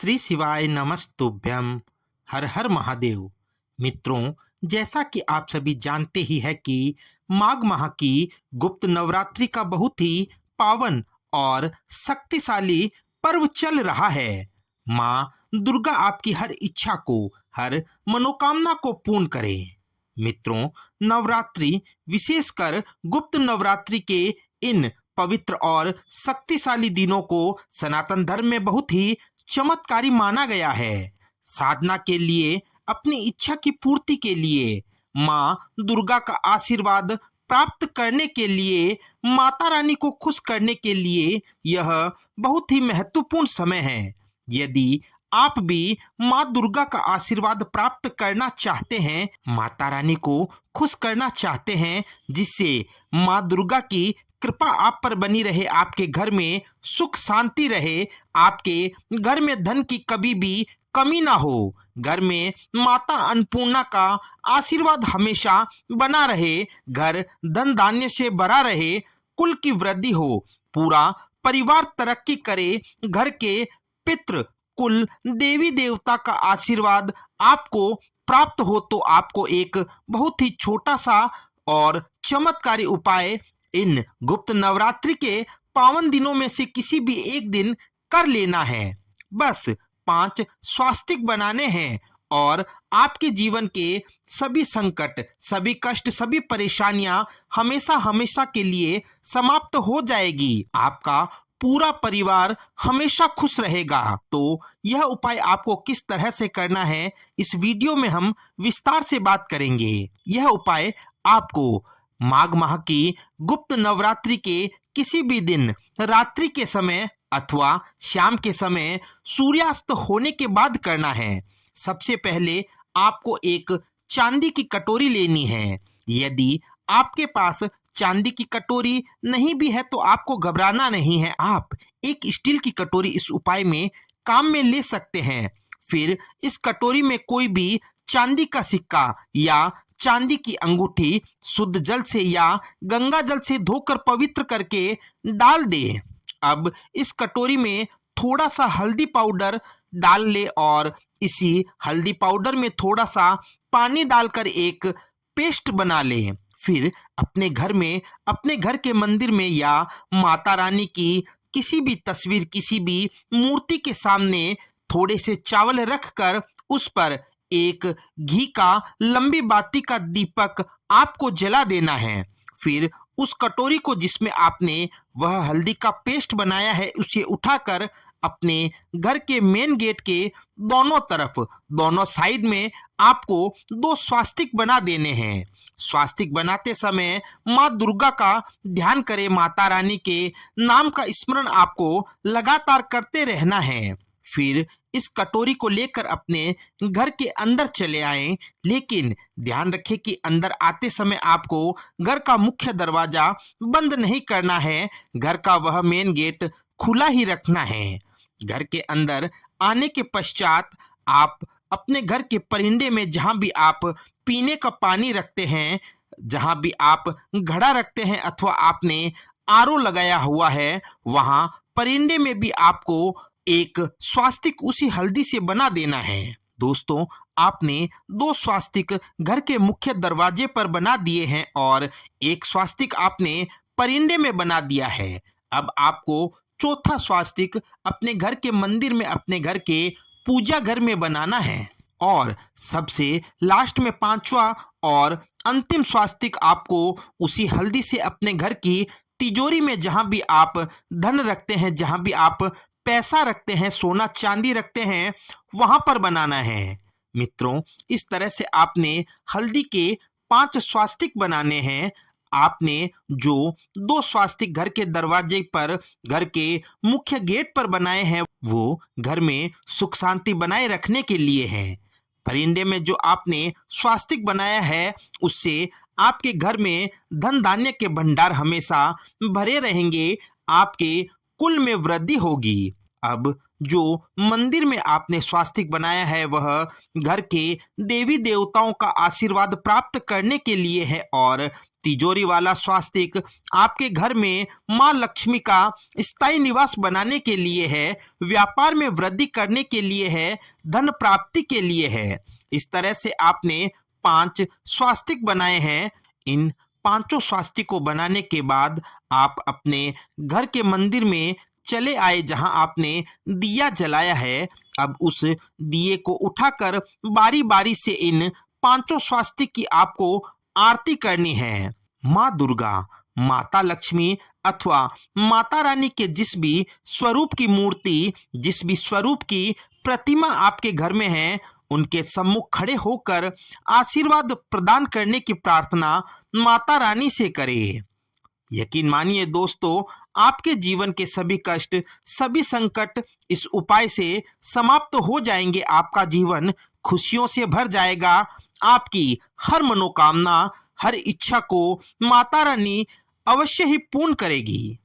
श्री शिवाय नमस्तुभ्यम। हर हर महादेव। मित्रों, जैसा कि आप सभी जानते ही है कि माघ माह की गुप्त नवरात्रि का बहुत ही पावन और शक्तिशाली पर्व चल रहा है। माँ दुर्गा आपकी हर इच्छा को, हर मनोकामना को पूर्ण करे। मित्रों, नवरात्रि, विशेषकर गुप्त नवरात्रि के इन पवित्र और शक्तिशाली दिनों को सनातन धर्म में बहुत ही चमत्कारी माना गया है। साधना के लिए, अपनी इच्छा की पूर्ति के लिए, माँ दुर्गा का आशीर्वाद प्राप्त करने के लिए, माता रानी को खुश करने के लिए यह बहुत ही महत्वपूर्ण समय है। यदि आप भी माँ दुर्गा का आशीर्वाद प्राप्त करना चाहते हैं, माता रानी को खुश करना चाहते हैं, जिससे माँ दुर्गा की कृपा आप पर बनी रहे, आपके घर में सुख शांति रहे, आपके घर में धन की कभी भी कमी ना हो, घर में माता अन्नपूर्णा का आशीर्वाद हमेशा बना रहे, घर धन धान्य से भरा रहे, कुल की वृद्धि हो, पूरा परिवार तरक्की करे, घर के पितृ कुल देवी देवता का आशीर्वाद आपको प्राप्त हो, तो आपको एक बहुत ही छोटा सा और चमत्कारी उपाय इन गुप्त नवरात्रि के पावन दिनों में से किसी भी एक दिन कर लेना है। बस 5 स्वास्तिक बनाने हैं और आपके जीवन के सभी संकट, सभी कष्ट, सभी परेशानियां हमेशा हमेशा के लिए समाप्त हो जाएगी। आपका पूरा परिवार हमेशा खुश रहेगा। तो यह उपाय आपको किस तरह से करना है, इस वीडियो में हम विस्तार से बात करेंगे। यह उपाय आपको माघ माह की गुप्त नवरात्रि के किसी भी दिन रात्रि के समय अथवा शाम के समय सूर्यास्त होने के बाद करना है। सबसे पहले आपको एक चांदी की कटोरी लेनी है। यदि आपके पास चांदी की कटोरी नहीं भी है तो आपको घबराना नहीं है, आप एक स्टील की कटोरी इस उपाय में काम में ले सकते हैं। फिर इस कटोरी में कोई भी चांदी का सिक्का या चांदी की अंगूठी शुद्ध जल से या गंगा जल से धोकर पवित्र करके डाल दें। अब इस कटोरी में थोड़ा सा हल्दी पाउडर डाल ले और इसी हल्दी पाउडर में थोड़ा सा पानी डालकर एक पेस्ट बना ले। फिर अपने घर में, अपने घर के मंदिर में या माता रानी की किसी भी तस्वीर, किसी भी मूर्ति के सामने थोड़े से चावल रखकर उस पर एक घी का लंबी बाती का दीपक आपको जला देना है। फिर उस कटोरी को जिसमें आपने वह हल्दी का पेस्ट बनाया है, उसे उठाकर अपने घर के मेन गेट के दोनों तरफ, दोनों साइड में आपको 2 स्वास्तिक बना देने हैं। स्वास्तिक बनाते समय माँ दुर्गा का ध्यान करें, माता रानी के नाम का स्मरण आपको लगातार करते रहना है। फिर इस कटोरी को लेकर अपने घर के अंदर चले आएं, लेकिन ध्यान रखें कि अंदर आते समय आपको घर का मुख्य दरवाजा बंद नहीं करना है, घर का वह मेन गेट खुला ही रखना है। घर के अंदर आने के पश्चात आप अपने घर के परिंदे में, जहां भी आप पीने का पानी रखते हैं, जहां भी आप घड़ा रखते हैं अथवा आपने आरओ लगाया हुआ है, वहां परिंदे में भी आपको एक स्वास्तिक उसी हल्दी से बना देना है। दोस्तों, आपने 2 स्वास्तिक घर के मुख्य दरवाजे पर बना दिए हैं और एक स्वास्तिक आपने परिंदे में बना दिया है। अब आपको चौथा स्वास्तिक अपने घर के मंदिर में, अपने घर के पूजा घर में बनाना है और सबसे लास्ट में 5वां और अंतिम स्वास्तिक आपको उसी हल्दी से अपने घर की तिजोरी में, जहां भी आप धन रखते हैं, जहां भी आप पैसा रखते हैं, सोना चांदी रखते हैं, वहां पर बनाना है। मित्रों, इस तरह से आपने हल्दी के 5 स्वास्तिक बनाने हैं। आपने जो 2 स्वास्तिक घर के दरवाजे पर, घर के मुख्य गेट पर बनाए हैं, वो घर में सुख शांति बनाए रखने के लिए हैं। परिंदे में जो आपने स्वास्तिक बनाया है, उससे आपके घर में धन धान्य के भंडार हमेशा भरे रहेंगे, आपके कुल में वृद्धि होगी। अब जो मंदिर में आपने स्वास्तिक बनाया है वह घर के देवी देवताओं का आशीर्वाद प्राप्त करने के लिए है, और तिजोरी वाला स्वास्तिक आपके घर में माँ लक्ष्मी का स्थायी निवास बनाने के लिए है, व्यापार में वृद्धि करने के लिए है, धन प्राप्ति के लिए है। इस तरह से आपने 5 स्वास्तिक बनाए हैं। इन पांचों स्वास्तिक को बनाने के बाद आप अपने घर के मंदिर में चले आए जहां आपने दिया जलाया है। अब उस दिए को उठाकर बारी बारी से इन पांचों स्वास्तिक की आपको आरती करनी है। माँ दुर्गा, माता लक्ष्मी अथवा माता रानी के जिस भी स्वरूप की मूर्ति, जिस भी स्वरूप की प्रतिमा आपके घर में है, उनके सम्मुख खड़े होकर आशीर्वाद प्रदान करने की प्रार्थना माता रानी से करें। यकीन मानिए दोस्तों, आपके जीवन के सभी कष्ट, सभी संकट इस उपाय से समाप्त हो जाएंगे। आपका जीवन खुशियों से भर जाएगा। आपकी हर मनोकामना, हर इच्छा को माता रानी अवश्य ही पूर्ण करेगी।